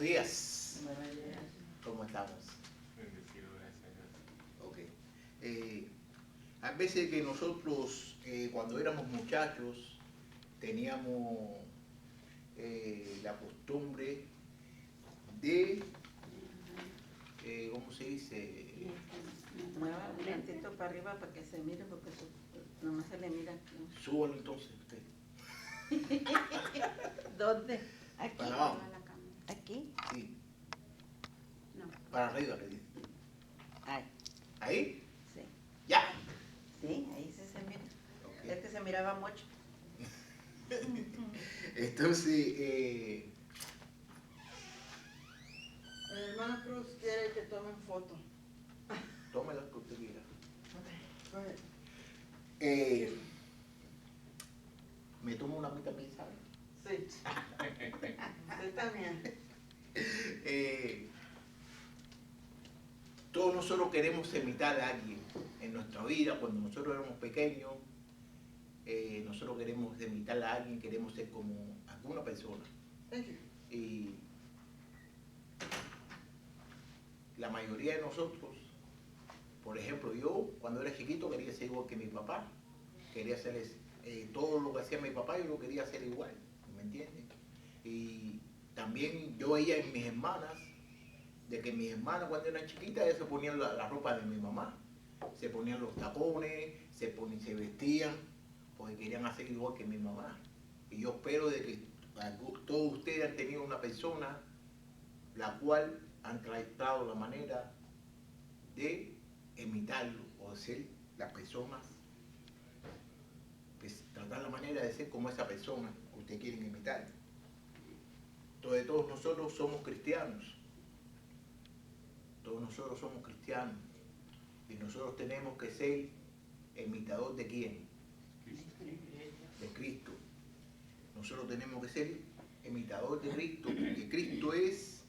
días. Buenos días. ¿Cómo estamos? Bendecido, gracias a Dios. Ok. Hay veces que nosotros, cuando éramos muchachos, teníamos la costumbre de, ¿cómo se dice? Mueva un tantito para arriba para que se mire, porque nomás se le mira aquí. Súbalo entonces usted. ¿Dónde? Aquí. Para abajo. ¿Aquí? Sí. No. Para arriba, le digo. Ahí. ¿Ahí? Sí. Ya. Sí, ahí sí se mira. Ok. Es que se miraba mucho. Entonces, El hermano Cruz quiere que tomen foto. tome las que usted quiera. Pues, Me tomo una mitad también, ¿sabe? sí. Usted también. Todos nosotros queremos imitar a alguien en nuestra vida. Cuando nosotros éramos pequeños, nosotros queremos imitar a alguien, queremos ser como alguna persona. Thank you. Y la mayoría de nosotros, por ejemplo, yo cuando era chiquito quería ser igual que mi papá. Quería hacer todo lo que hacía mi papá, yo lo quería hacer igual, ¿me entiendes? Y también yo veía en mis hermanas, de que mis hermanas cuando eran chiquitas, ellas se ponían la ropa de mi mamá, se ponían los tacones, se vestían, porque querían hacer igual que mi mamá. Y yo espero de que todos ustedes han tenido una persona la cual han tratado la manera de imitarlo o de ser las personas, pues tratar la manera de ser como esa persona que ustedes quieren imitar. Entonces todos nosotros somos cristianos. Todos nosotros somos cristianos y nosotros tenemos que ser imitador de quién? De Cristo. Nosotros tenemos que ser imitador de Cristo, porque Cristo es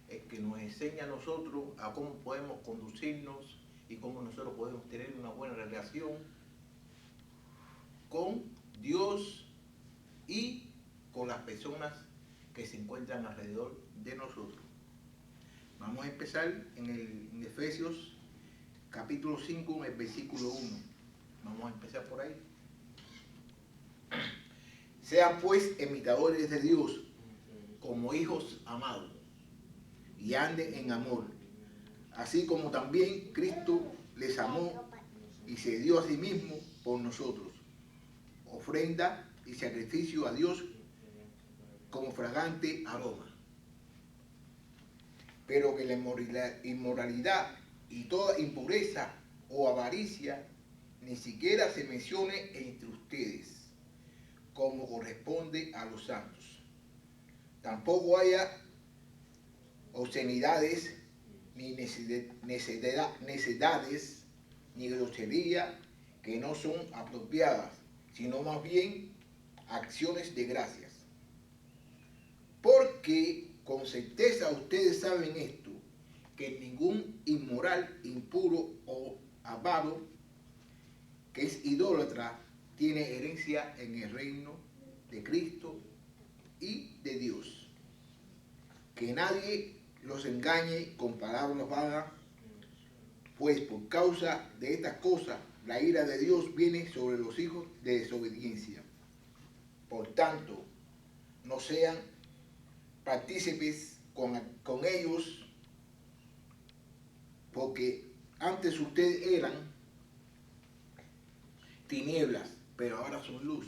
el que nos enseña a nosotros a cómo podemos conducirnos y cómo nosotros podemos tener una buena relación con Dios y con las personas que se encuentran alrededor de nosotros. Vamos a empezar en Efesios capítulo 5, en el versículo 1. Vamos a empezar por ahí. Sean pues imitadores de Dios como hijos amados y anden en amor, así como también Cristo les amó y se dio a sí mismo por nosotros, ofrenda y sacrificio a Dios como fragante aroma. Pero que la inmoralidad y toda impureza o avaricia ni siquiera se mencione entre ustedes, como corresponde a los santos. Tampoco haya obscenidades, ni necedades, ni grosería que no son apropiadas, sino más bien acciones de gracias. Porque con certeza ustedes saben esto, que ningún inmoral, impuro o avaro, que es idólatra, tiene herencia en el reino de Cristo y de Dios. Que nadie los engañe con palabras vanas, pues por causa de estas cosas la ira de Dios viene sobre los hijos de desobediencia. Por tanto, no sean partícipes con ellos, porque antes ustedes eran tinieblas, pero ahora son luz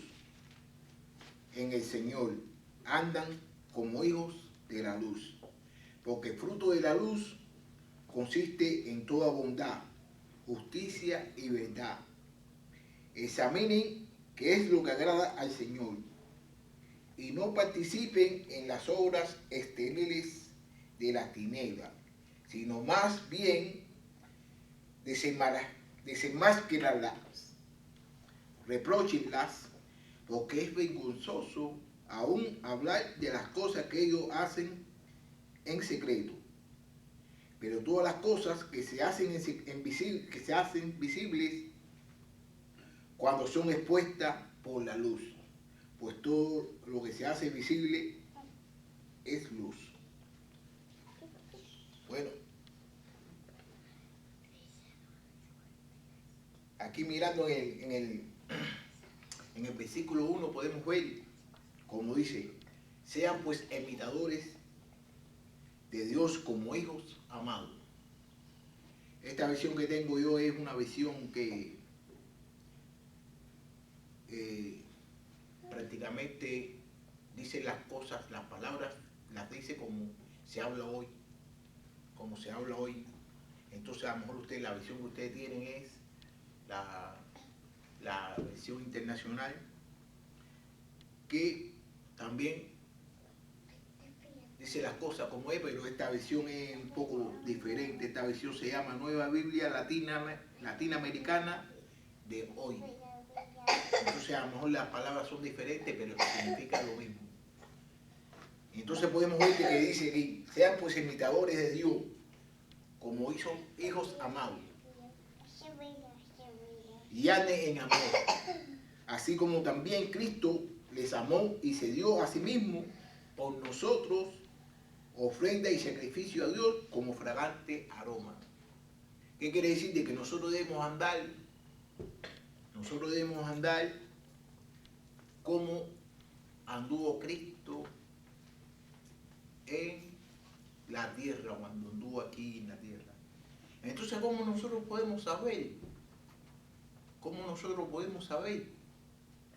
en el Señor. Andan como hijos de la luz, porque el fruto de la luz consiste en toda bondad, justicia y verdad. Examinen qué es lo que agrada al Señor y no participen en las obras estériles de la tiniebla, sino más bien desenmascararlas, repróchenlas, porque es vergonzoso aún hablar de las cosas que ellos hacen en secreto. Pero todas las cosas que se hacen visibles cuando son expuestas por la luz, pues todo lo que se hace visible es luz. Bueno, aquí mirando en el versículo 1 podemos ver, como dice, sean pues imitadores de Dios como hijos amados. Esta visión que tengo yo es una visión que prácticamente dice las cosas, las palabras, las dice como se habla hoy, como se habla hoy. Entonces a lo mejor usted, la visión que ustedes tienen es la versión internacional, que también dice las cosas como es, pero esta versión es un poco diferente. Esta versión se llama Nueva Biblia Latinoamericana de hoy. Entonces a lo mejor las palabras son diferentes, pero significa lo mismo. Entonces podemos ver que dice que sean pues imitadores de Dios como hijos amados y anden en amor, así como también Cristo les amó y se dio a sí mismo por nosotros, ofrenda y sacrificio a Dios como fragante aroma. ¿Qué quiere decir? De que nosotros debemos andar como anduvo Cristo en la tierra, cuando anduvo aquí en la tierra. Entonces, ¿cómo nosotros podemos saber? ¿Cómo nosotros podemos saber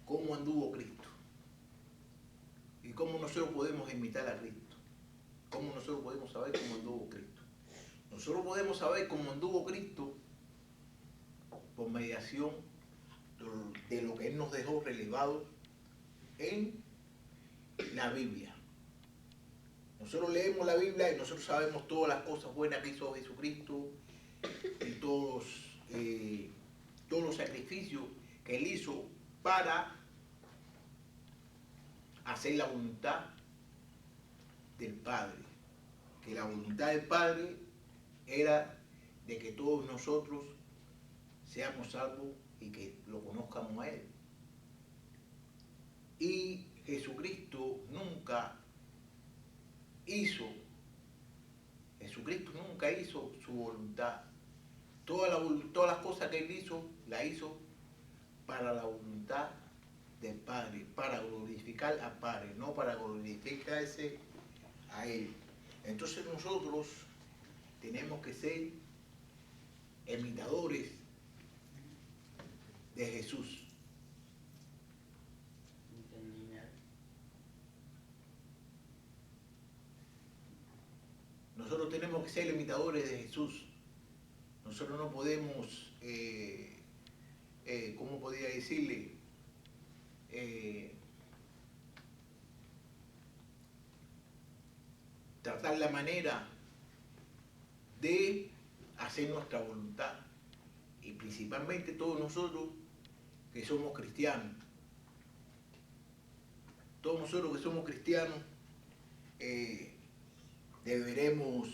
cómo anduvo Cristo? ¿Y cómo nosotros podemos imitar a Cristo? ¿Cómo nosotros podemos saber cómo anduvo Cristo? Nosotros podemos saber cómo anduvo Cristo por mediación de lo que Él nos dejó relevado en la Biblia. Nosotros leemos la Biblia y nosotros sabemos todas las cosas buenas que hizo Jesucristo y todos los sacrificios que Él hizo para hacer la voluntad del Padre. Que la voluntad del Padre era de que todos nosotros seamos salvos y que lo conozcamos a Él. Y Jesucristo nunca hizo su voluntad. Todas las cosas que Él hizo, las hizo para la voluntad del Padre, para glorificar al Padre, no para glorificarse a Él. Entonces nosotros tenemos que ser imitadores de Jesús. Nosotros tenemos que ser imitadores de Jesús. Nosotros no podemos, ¿cómo podría decirle? Tratar la manera de hacer nuestra voluntad. Y principalmente todos nosotros que somos cristianos. Todos nosotros que somos cristianos deberemos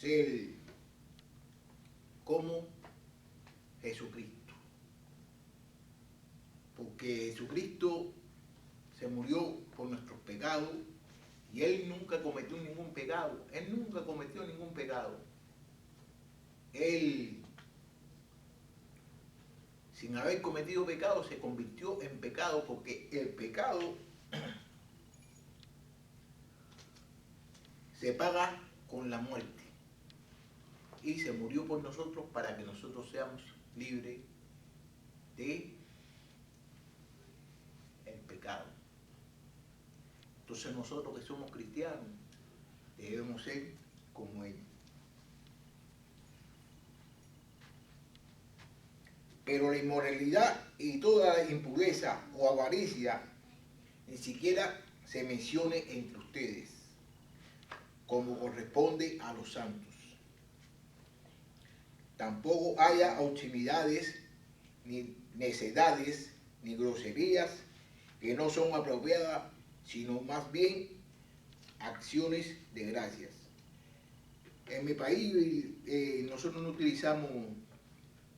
ser como Jesucristo. Porque Jesucristo se murió por nuestros pecados y Él nunca cometió ningún pecado. Él, sin haber cometido pecado, se convirtió en pecado, porque el pecado se paga con la muerte. Y se murió por nosotros para que nosotros seamos libres de el pecado. Entonces nosotros que somos cristianos debemos ser como Él. Pero la inmoralidad y toda la impureza o avaricia ni siquiera se mencione entre ustedes, como corresponde a los santos. Tampoco haya obscenidades, ni necedades, ni groserías que no son apropiadas, sino más bien acciones de gracias. En mi país nosotros no utilizamos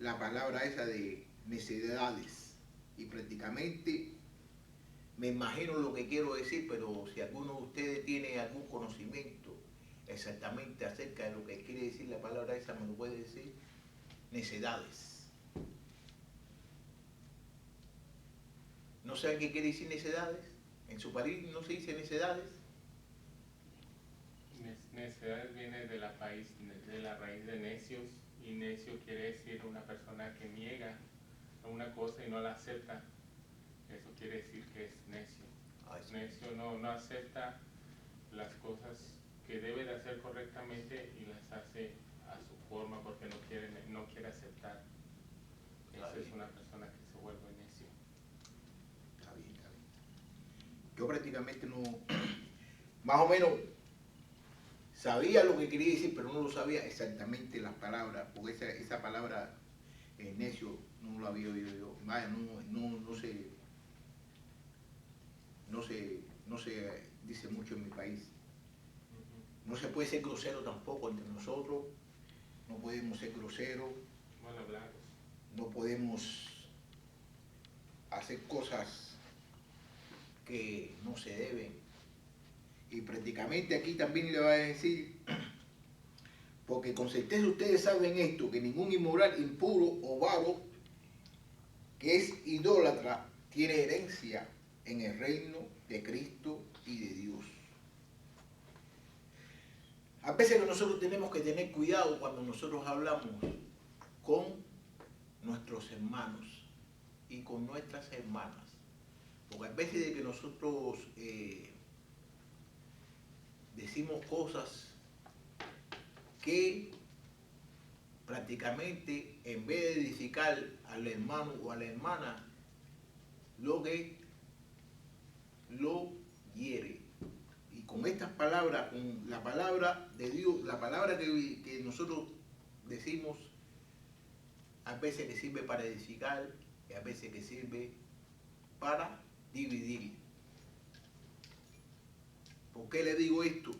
la palabra esa de necedades, y prácticamente me imagino lo que quiero decir, pero si alguno de ustedes tiene algún conocimiento exactamente acerca de lo que quiere decir la palabra esa, me lo puede decir. Necedades. ¿No saben qué quiere decir necedades? En su país no se dice necedades. Necedades viene de la raíz de necios, y necio quiere decir una persona que niega una cosa y no la acepta. Eso quiere decir que es necio. Sí. Necio no acepta las cosas que debe de hacer correctamente y las hace a su forma porque no quiere aceptar. Esa es una persona que se vuelve necio. Está bien, está bien. Yo prácticamente no, más o menos sabía lo que quería decir, pero no lo sabía exactamente las palabras, porque esa palabra necio no la había oído yo. Vaya, no se dice mucho en mi país. No se puede ser grosero tampoco entre nosotros, no podemos ser groseros, Mal hablados. no podemos hacer cosas que no se deben. Y prácticamente aquí también le va a decir, porque con certeza ustedes saben esto, que ningún inmoral, impuro o vago que es idólatra tiene herencia en el reino de Cristo y de Dios. A veces nosotros tenemos que tener cuidado cuando nosotros hablamos con nuestros hermanos y con nuestras hermanas. Porque a veces de que nosotros decimos cosas que prácticamente en vez de edificar al hermano o a la hermana, lo hiere. Y con estas palabras, con la palabra de Dios, la palabra que nosotros decimos, a veces que sirve para edificar y a veces que sirve para dividir. ¿Por qué le digo esto?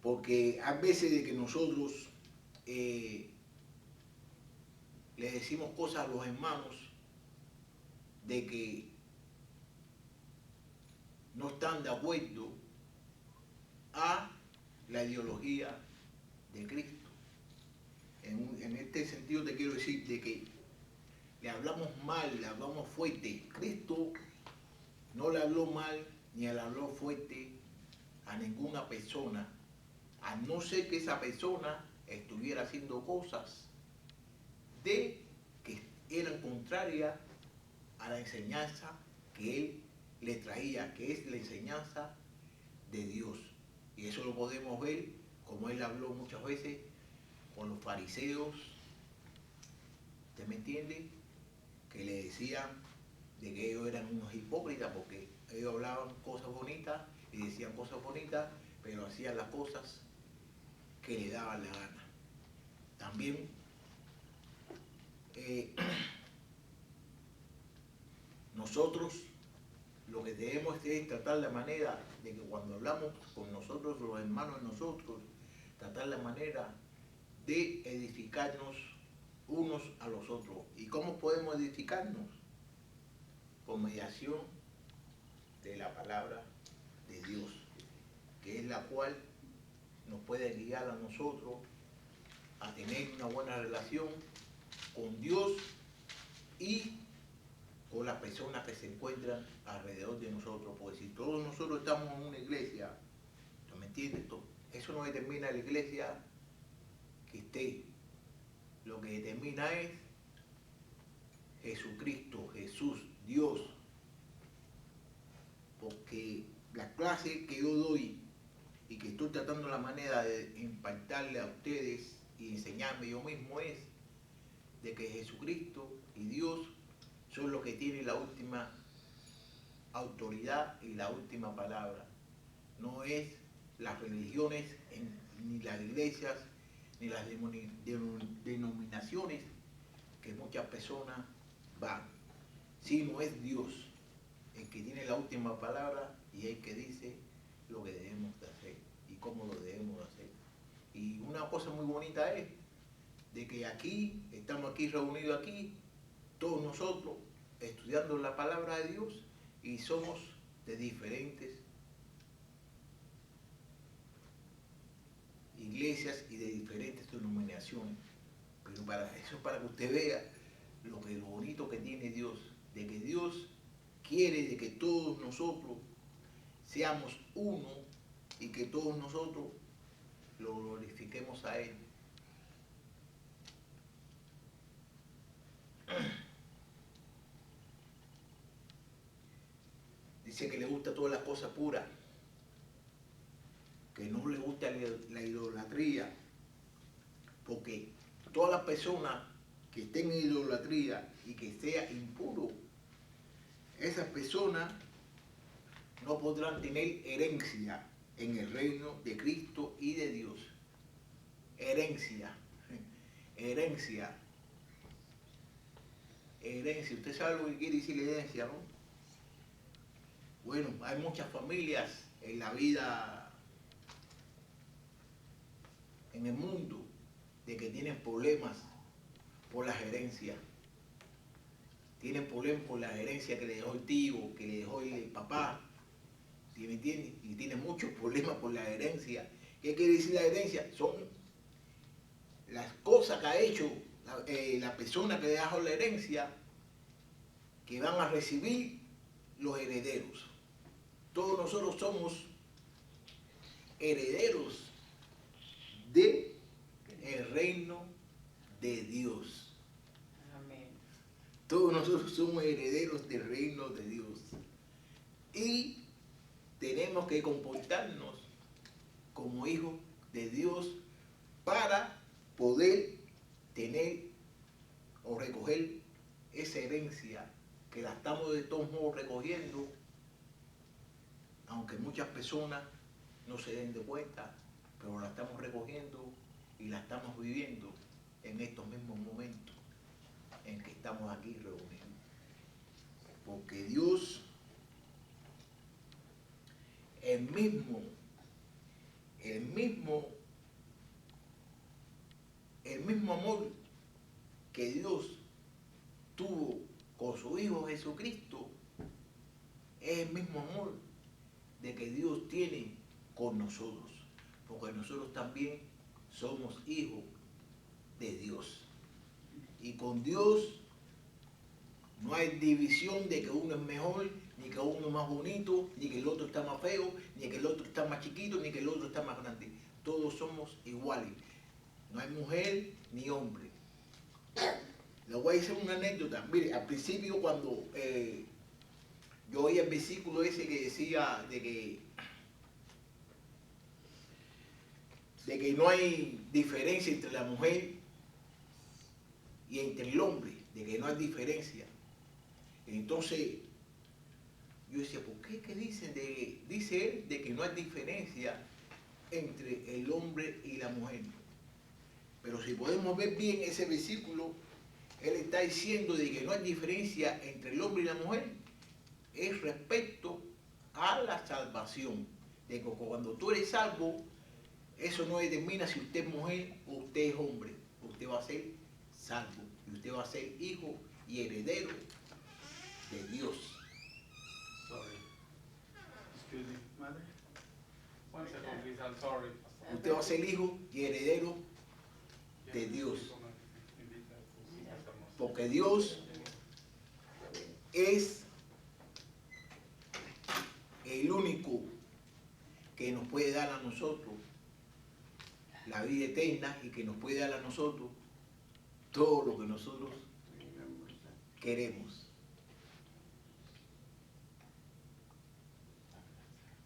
Porque a veces de que nosotros le decimos cosas a los hermanos de que no están de acuerdo a la ideología de Cristo. En este sentido te quiero decir de que le hablamos mal, le hablamos fuerte. Cristo no le habló mal ni le habló fuerte a ninguna persona, a no ser que esa persona estuviera haciendo cosas que eran contrarias a la enseñanza que él le traía, que es la enseñanza de Dios. Y eso lo podemos ver, como él habló muchas veces con los fariseos, ¿usted me entiende? Que le decían de que ellos eran unos hipócritas porque ellos hablaban cosas bonitas y decían cosas bonitas, pero hacían las cosas que le daban la gana. También nosotros lo que debemos es tratar la manera de que cuando hablamos con nosotros, los hermanos de nosotros, tratar la manera de edificarnos unos a los otros. ¿Y cómo podemos edificarnos? Con mediación de la palabra de Dios, que es la cual nos puede guiar a nosotros a tener una buena relación con Dios y con las personas que se encuentran alrededor de nosotros. Porque si todos nosotros estamos en una iglesia, ¿no me entiendes? Eso no determina la iglesia que esté. Lo que determina es Jesucristo, Jesús, Dios. Porque la clase que yo doy y que estoy tratando la manera de impartirle a ustedes y enseñarme yo mismo es de que Jesucristo y Dios son los que tienen la última autoridad y la última palabra. No es las religiones, ni las iglesias, ni las denominaciones que muchas personas van, sino es Dios el que tiene la última palabra y el que dice lo que debemos de hacer y cómo lo debemos de hacer. Y una cosa muy bonita es de que aquí, estamos aquí reunidos aquí, todos nosotros estudiando la palabra de Dios y somos de diferentes iglesias y de diferentes denominaciones. Pero para eso, para que usted vea lo bonito que tiene Dios, de que Dios quiere de que todos nosotros seamos uno y que todos nosotros lo glorifiquemos a Él. Dice que le gusta todas las cosas puras, que no le gusta la idolatría, porque todas las personas que estén en idolatría y que sea impuro, esas personas no podrán tener herencia en el reino de Cristo y de Dios. Herencia, herencia, herencia. Usted sabe lo que quiere decir herencia, ¿no? Bueno, hay muchas familias en la vida, en el mundo, de que tienen problemas por las herencias. Tienen problemas por la herencia que le dejó el tío, que le dejó el papá. ¿Sí me entiendes? Y tienen muchos problemas por la herencia. ¿Qué quiere decir la herencia? Son las cosas que ha hecho la persona que le dejó la herencia, que van a recibir los herederos. Todos nosotros somos herederos del reino de Dios. Amén. Todos nosotros somos herederos del reino de Dios. Y tenemos que comportarnos como hijos de Dios para poder tener o recoger esa herencia que la estamos de todos modos recogiendo, aunque muchas personas no se den de cuenta, pero la estamos recogiendo y la estamos viviendo en estos mismos momentos en que estamos aquí reunidos. Porque Dios, el mismo amor que Dios tuvo con su Hijo Jesucristo, es el mismo amor de que Dios tiene con nosotros, porque nosotros también somos hijos de Dios. Y con Dios no hay división de que uno es mejor, ni que uno es más bonito, ni que el otro está más feo, ni que el otro está más chiquito, ni que el otro está más grande. Todos somos iguales. No hay mujer ni hombre. Le voy a decir una anécdota. Mire, al principio cuando yo oía el versículo ese que decía de que no hay diferencia entre la mujer y entre el hombre, de que no hay diferencia. Entonces, yo decía, ¿por qué? ¿Qué dicen? Dice él de que no hay diferencia entre el hombre y la mujer. Pero si podemos ver bien ese versículo, él está diciendo de que no hay diferencia entre el hombre y la mujer, es respecto a la salvación. De que cuando tú eres salvo, eso no determina si usted es mujer o usted es hombre. Usted va a ser salvo y usted va a ser hijo y heredero de Dios. Sorry. Excuse me, madre. One second, please. I'm sorry. Usted va a ser hijo y heredero de Dios. Porque Dios es el único que nos puede dar a nosotros la vida eterna y que nos puede dar a nosotros todo lo que nosotros queremos.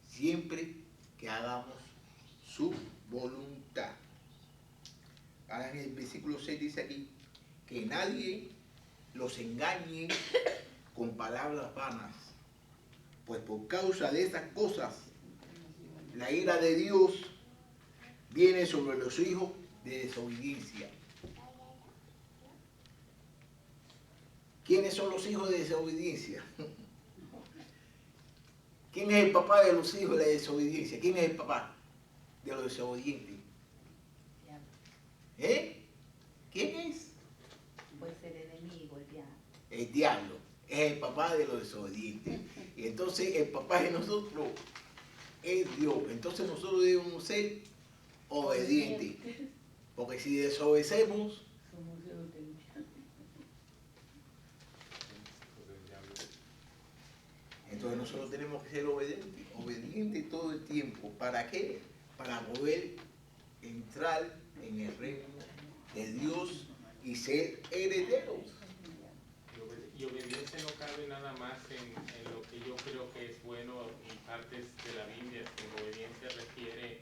Siempre que hagamos su voluntad. Ahora en el versículo 6 dice aquí, que nadie los engañe con palabras vanas, pues por causa de estas cosas la ira de Dios viene sobre los hijos de desobediencia. ¿Quiénes son los hijos de desobediencia? ¿Quién es el papá de los hijos de la desobediencia? ¿Quién es el papá de los desobedientes? ¿Quién es? Puede ser el enemigo, el diablo. El diablo es el papá de los desobedientes. Y entonces el papá de nosotros es Dios. Entonces nosotros debemos ser obedientes. Porque si desobedecemos, Somos obedientes. entonces nosotros tenemos que ser obedientes todo el tiempo. ¿Para qué? Para poder entrar en el reino de Dios y ser herederos. Y obediencia no cabe nada más en lo que yo creo que es bueno y partes de la Biblia, sino obediencia refiere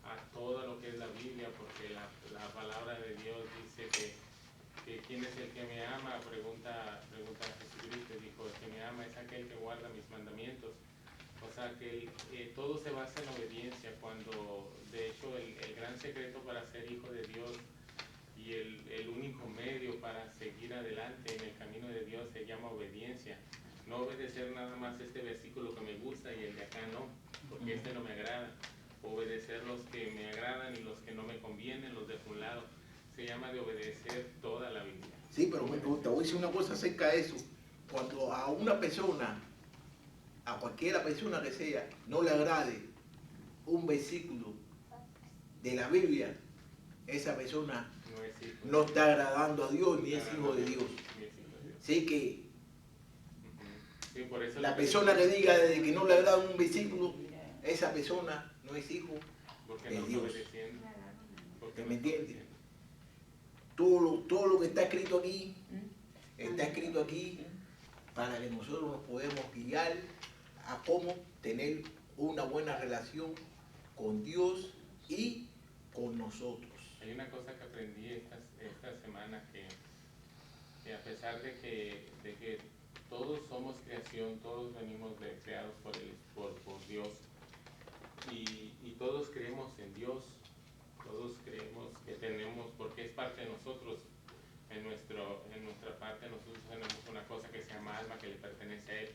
a todo lo que es la Biblia, porque la palabra de Dios dice que ¿quién es el que me ama? Pregunta Jesucristo, dijo, el que me ama es aquel que guarda mis mandamientos. O sea que todo se basa en obediencia, cuando de hecho el gran secreto para ser hijo de Dios y el único medio para seguir adelante en el camino de Dios se llama obediencia. No obedecer nada más este versículo que me gusta y el de acá no, porque este no me agrada. Obedecer los que me agradan y los que no me convienen, los de un lado. Se llama de obedecer toda la Biblia. Sí, pero te voy a decir una cosa acerca de eso. Cuando a una persona, a cualquiera persona que sea, no le agrade un versículo de la Biblia, esa persona No es hijo de no está agradando a Dios ni es hijo de Dios. Ni es hijo de Dios. Así que Ujú. Sí, por eso la lo que persona dice, que diga de que no le agrada un versículo, esa persona no es hijo porque de no está Dios. obedeciendo. Porque ¿Me no está entiende? obedeciendo. Todo lo que está escrito aquí, está escrito aquí para que nosotros nos podamos guiar a cómo tener una buena relación con Dios y con nosotros. Hay una cosa que aprendí esta semana que a pesar de que todos somos creación, todos venimos creados por Dios y todos creemos en Dios, todos creemos que tenemos, porque es parte de nosotros, en nuestra parte nosotros tenemos una cosa que se llama alma que le pertenece a Él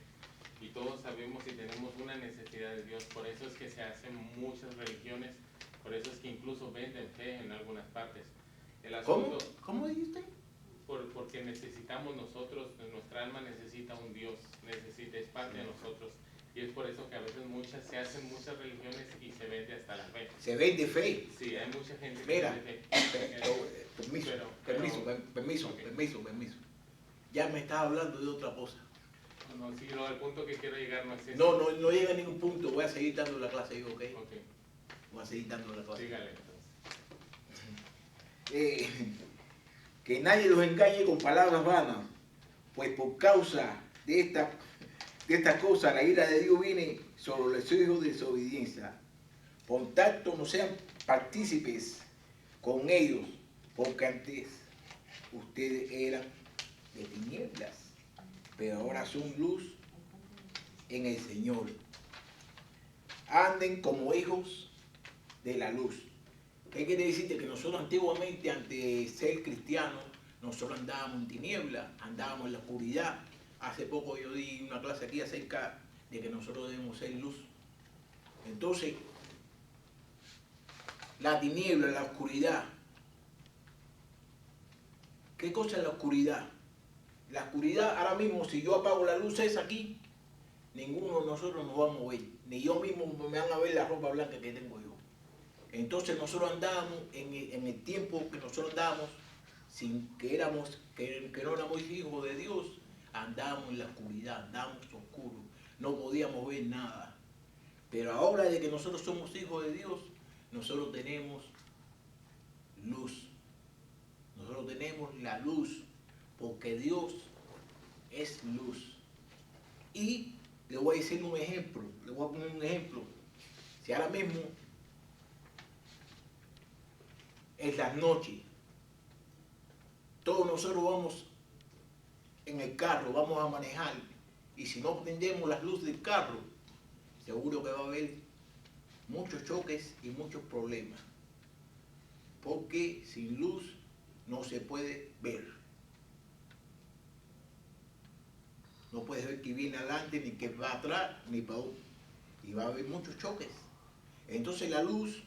y todos sabemos y tenemos una necesidad de Dios, por eso es que se hacen muchas religiones, por eso es que incluso venden fe en algunas partes. El ¿Cómo? asunto, ¿Cómo dijiste? porque necesitamos nosotros, nuestra alma necesita un Dios, es parte de nosotros. Y es por eso que a veces se hacen muchas religiones y se vende hasta la fe. Se vende fe. Sí, hay mucha gente que Mira, vende fe. permiso. Ya me estás hablando de otra cosa. No, sí, al punto que quiero llegar no es ese. No llega a ningún punto. Voy a seguir dando la clase yo, ¿ok? Ok, Voy a seguir dando la clase. sígale entonces. Que nadie los engañe con palabras vanas, pues por causa de estas cosas la ira de Dios viene sobre los hijos de desobediencia. Por tanto, no sean partícipes con ellos, porque antes ustedes eran de tinieblas, pero ahora son luz en el Señor. Anden como hijos de la luz. ¿Qué quiere decirte? Que nosotros antiguamente, antes de ser cristianos, nosotros andábamos en tinieblas, andábamos en la oscuridad. Hace poco yo di una clase aquí acerca de que nosotros debemos ser luz. Entonces, la tiniebla, la oscuridad. ¿Qué cosa es la oscuridad? La oscuridad, ahora mismo, si yo apago la luz esa aquí, ninguno de nosotros nos vamos a ver. Ni yo mismo me van a ver la ropa blanca que tengo yo. Entonces nosotros andábamos en el tiempo que nosotros andábamos, sin que no éramos hijos de Dios, andábamos en la oscuridad, andábamos oscuros, no podíamos ver nada. Pero ahora de que nosotros somos hijos de Dios, nosotros tenemos luz. Nosotros tenemos la luz, porque Dios es luz. Y le voy a decir un ejemplo, le voy a poner un ejemplo. Si ahora mismo es la noche, todos nosotros vamos en el carro, vamos a manejar, y si no prendemos las luces del carro, seguro que va a haber muchos choques y muchos problemas, porque sin luz no se puede ver. No puedes ver que viene adelante, ni que va atrás, ni para otro. Y va a haber muchos choques. Entonces la luz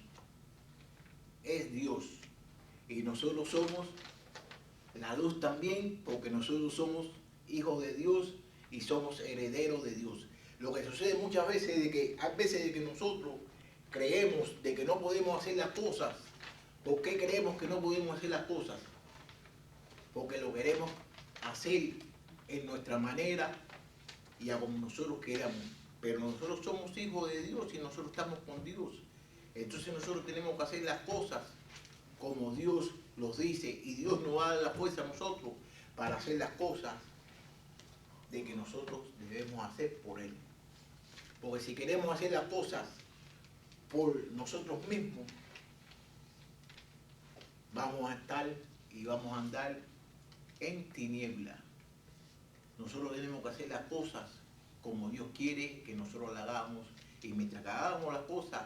es Dios. Y nosotros somos la luz también, porque nosotros somos hijos de Dios y somos herederos de Dios. Lo que sucede muchas veces es de que hay veces de que nosotros creemos de que no podemos hacer las cosas. ¿Por qué creemos que no podemos hacer las cosas? Porque lo queremos hacer en nuestra manera y a como nosotros queramos. Pero nosotros somos hijos de Dios y nosotros estamos con Dios. Entonces nosotros tenemos que hacer las cosas como Dios los dice, y Dios nos va a dar la fuerza a nosotros para hacer las cosas de que nosotros debemos hacer por Él. Porque si queremos hacer las cosas por nosotros mismos, vamos a estar y vamos a andar en tiniebla. Nosotros tenemos que hacer las cosas como Dios quiere que nosotros las hagamos, y mientras que hagamos las cosas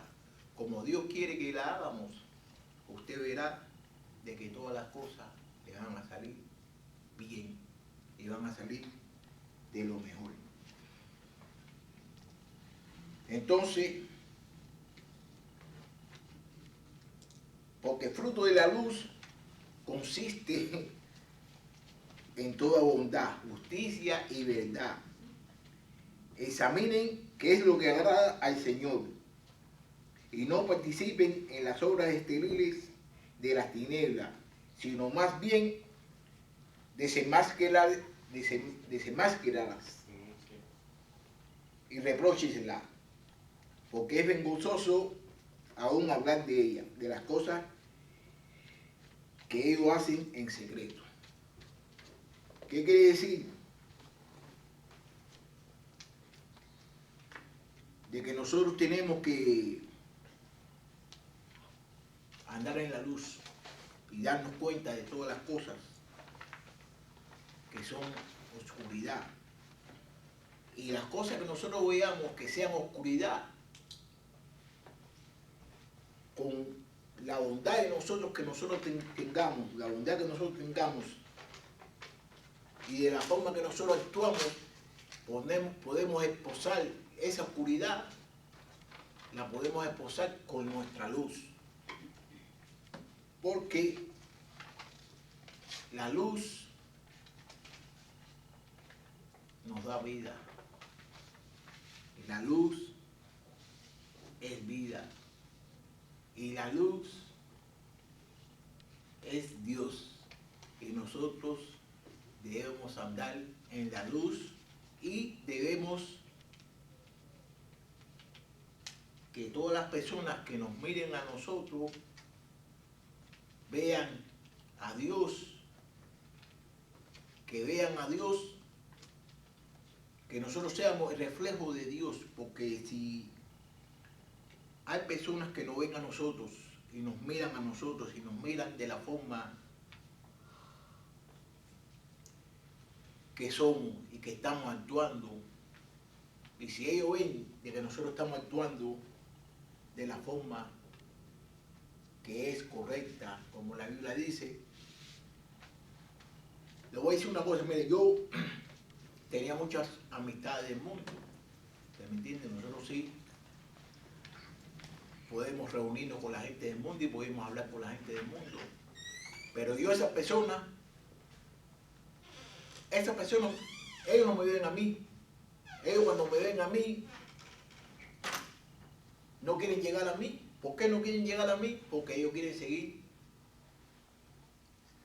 como Dios quiere que las hagamos, usted verá de que todas las cosas le van a salir bien y van a salir de lo mejor. Entonces, porque fruto de la luz consiste en toda bondad, justicia y verdad. Examinen qué es lo que agrada al Señor y no participen en las obras estériles de las tinieblas, sino más bien desenmascararlas y repróchenlas, porque es vergonzoso aún hablar de ellas, de las cosas que ellos hacen en secreto. ¿Qué quiere decir? De que nosotros tenemos que andar en la luz y darnos cuenta de todas las cosas que son oscuridad. Y las cosas que nosotros veamos que sean oscuridad, con la bondad de nosotros que nosotros tengamos, la bondad que nosotros tengamos, y de la forma que nosotros actuamos, podemos esposar esa oscuridad, la podemos esposar con nuestra luz. Porque la luz nos da vida. La luz es vida. Y la luz es Dios. Y nosotros debemos andar en la luz y debemos que todas las personas que nos miren a nosotros vean a Dios, que vean a Dios, que nosotros seamos el reflejo de Dios, porque si hay personas que nos ven a nosotros y nos miran a nosotros y nos miran de la forma que somos y que estamos actuando, y si ellos ven de que nosotros estamos actuando de la forma que es correcta, como la Biblia dice, le voy a decir una cosa. Mire, yo tenía muchas amistades del mundo, ¿me entienden? Nosotros sí podemos reunirnos con la gente del mundo y podemos hablar con la gente del mundo, pero yo esas personas, ellos no me ven a mí. Ellos cuando me ven a mí, no quieren llegar a mí. ¿Por qué no quieren llegar a mí? Porque ellos quieren seguir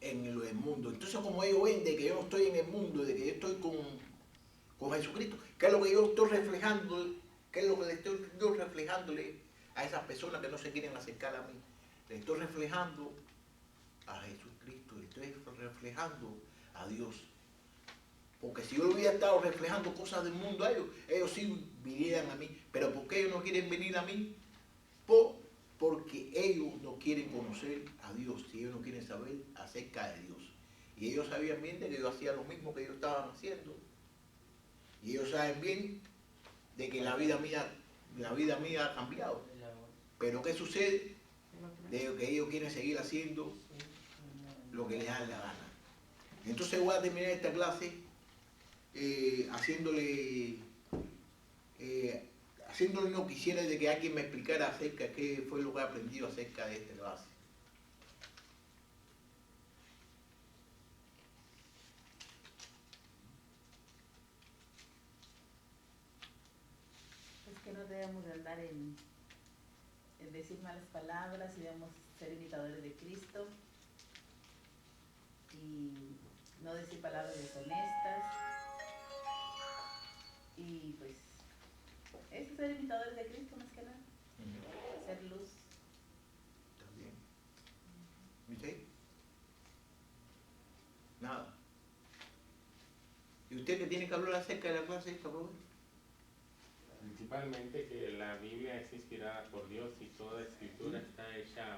en el mundo. Entonces, como ellos ven de que yo no estoy en el mundo, de que yo estoy con Jesucristo, ¿qué es lo que yo estoy reflejando? ¿Qué es lo que le estoy yo reflejándole a esas personas que no se quieren acercar a mí? Le estoy reflejando a Jesucristo, le estoy reflejando a Dios. Porque si yo hubiera estado reflejando cosas del mundo a ellos, ellos sí vinieran a mí. Pero ¿por qué ellos no quieren venir a mí? Porque ellos no quieren conocer a Dios, y ellos no quieren saber acerca de Dios. Y ellos sabían bien de que yo hacía lo mismo que ellos estaban haciendo. Y ellos saben bien de que la vida mía ha cambiado. Pero ¿qué sucede? De que ellos quieren seguir haciendo lo que les da la gana. Entonces voy a terminar esta clase no quisiera de que alguien me explicara acerca de qué fue lo que he aprendido acerca de esta clase. Es que no debemos de andar decir malas palabras y debemos ser imitadores de Cristo y no decir palabras deshonestas y pues es ser imitadores de Cristo más que nada, ser luz. Está bien. ¿Y usted? Nada. ¿Y usted qué tiene que hablar acerca de la clase esta, profe? Principalmente que la Biblia es inspirada por Dios y toda escritura está hecha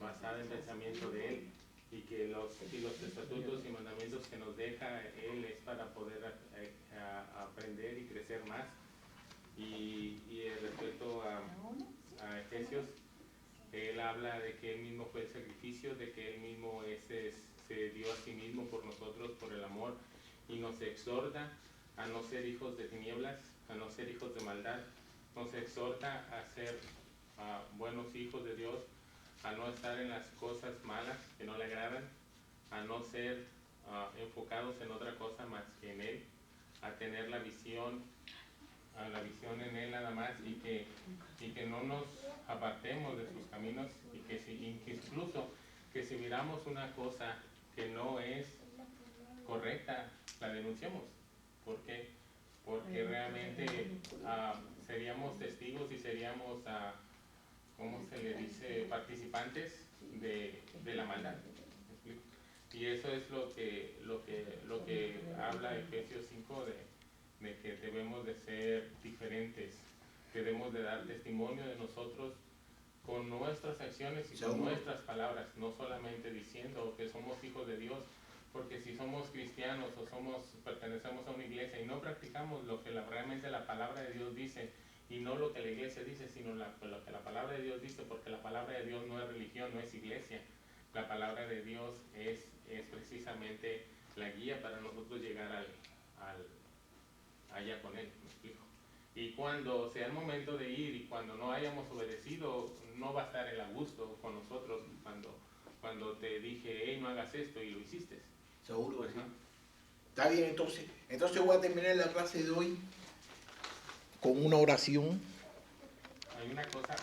basada en pensamiento de Él y que los estatutos y mandamientos que nos deja Él es para poder aprender y crecer más. Y respecto a Efesios, Él habla de que Él mismo fue el sacrificio, de que Él mismo se dio a sí mismo por nosotros, por el amor, y nos exhorta a no ser hijos de tinieblas, a no ser hijos de maldad, nos exhorta a ser buenos hijos de Dios, a no estar en las cosas malas que no le agradan, a no ser enfocados en otra cosa más que en Él, a tener la visión en Él nada más y que no nos apartemos de sus caminos y que incluso que si miramos una cosa que no es correcta, la denunciamos. ¿Por qué? Porque realmente seríamos testigos y seríamos, ¿cómo se le dice?, participantes de la maldad. ¿Me explico? Y eso es lo que habla Efesios 5 de que debemos de ser diferentes, que debemos de dar testimonio de nosotros con nuestras acciones y con nuestras palabras, no solamente diciendo que somos hijos de Dios, porque si somos cristianos o pertenecemos a una iglesia y no practicamos lo que realmente la palabra de Dios dice y no lo que la iglesia dice, sino lo que la palabra de Dios dice, porque la palabra de Dios no es religión, no es iglesia, la palabra de Dios es precisamente la guía para nosotros llegar allá con Él, ¿me explico? Y cuando sea el momento de ir y cuando no hayamos obedecido, no va a estar el a gusto con nosotros cuando te dije, hey, no hagas esto y lo hiciste. Seguro que sí. Está bien, entonces. Entonces voy a terminar la clase de hoy con una oración. Hay una cosa